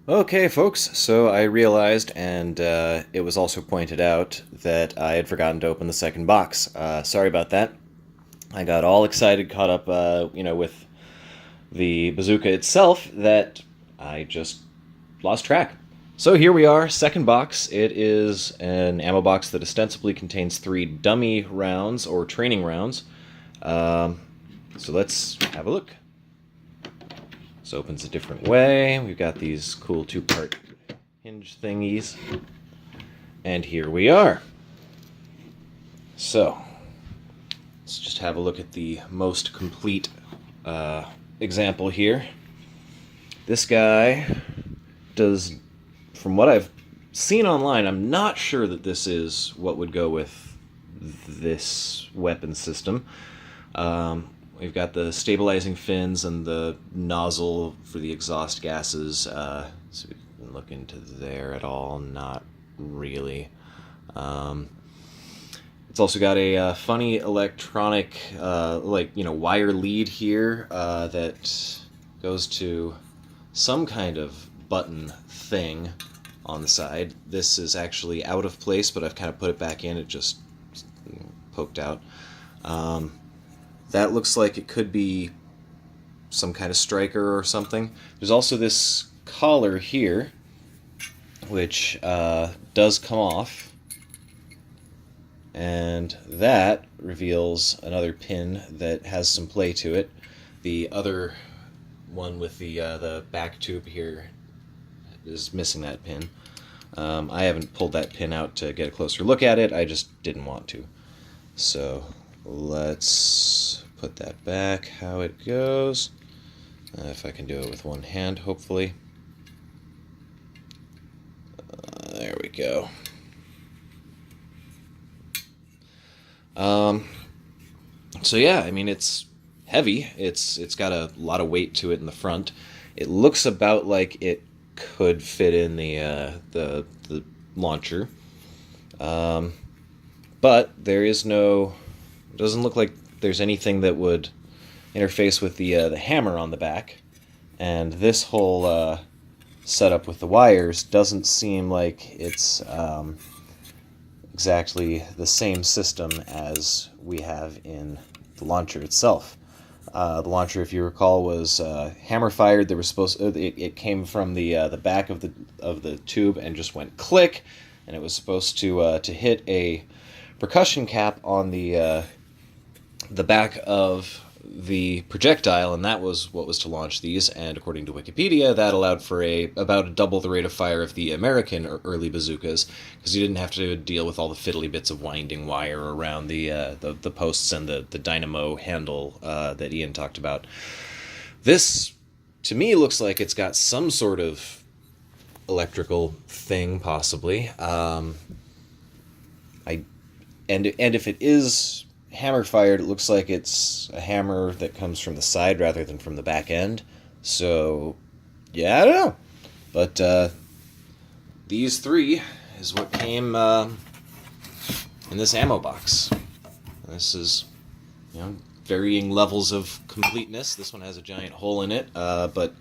Okay, folks, so I realized, and it was also pointed out, that I had forgotten to open the second box. Sorry about that. I got all excited, caught up, with the bazooka itself, that I just lost track. So here we are, second box. It is an ammo box that ostensibly contains 3 dummy rounds, or training rounds. So let's have a look. This opens a different way. We've got these cool 2-part hinge thingies. And here we are. So, let's just have a look at the most complete example here. This guy does, from what I've seen online, I'm not sure that this is what would go with this weapon system. We've got the stabilizing fins and the nozzle for the exhaust gases. So we can look into there at all. Not really. It's also got a funny electronic, wire lead here that goes to some kind of button thing on the side. This is actually out of place, but I've kind of put it back in. It just poked out. That looks like it could be some kind of striker or something. There's also this collar here, which does come off, and that reveals another pin that has some play to it. The other one with the back tube here is missing that pin. I haven't pulled that pin out to get a closer look at it. I just didn't want to. So let's put that back how it goes. If I can do it with one hand, hopefully. There we go. So yeah, I mean, it's heavy. It's got a lot of weight to it in the front. It looks about like it could fit in the launcher. But there is no. It doesn't look like there's anything that would interface with the hammer on the back, and this whole setup with the wires doesn't seem like it's exactly the same system as we have in the launcher itself. The launcher, if you recall, was hammer fired. There was it came from the back of the tube and just went click, and it was supposed to hit a percussion cap on the back of the projectile, and that was what was to launch these. And according to Wikipedia, that allowed for about double the rate of fire of the American early bazookas, because you didn't have to deal with all the fiddly bits of winding wire around the posts and the dynamo handle that Ian talked about. This, to me, looks like it's got some sort of electrical thing, possibly. And if it is hammer fired, it looks like it's a hammer that comes from the side rather than from the back end. So, yeah, I don't know. But these 3 is what came in this ammo box. This is, varying levels of completeness. This one has a giant hole in it, but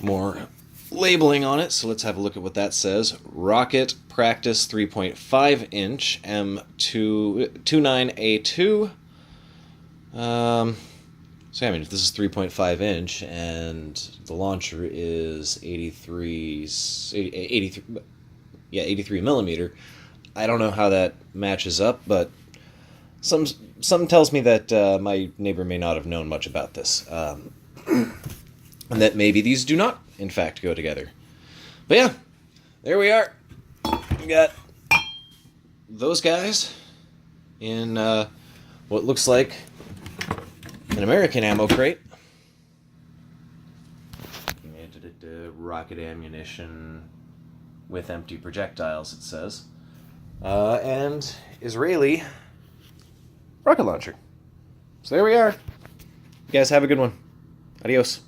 more labeling on it. So let's have a look at what that says. Rocket Practice 3.5 inch M29A2. So I mean, if this is 3.5 inch and the launcher is 83 millimeter, I don't know how that matches up, but some tells me that my neighbor may not have known much about this, and that maybe these do not, in fact, go together. But yeah, there we are. We got those guys in what looks like an American ammo crate. Rocket ammunition with empty projectiles, it says. And Israeli rocket launcher. So there we are. You guys have a good one. Adios.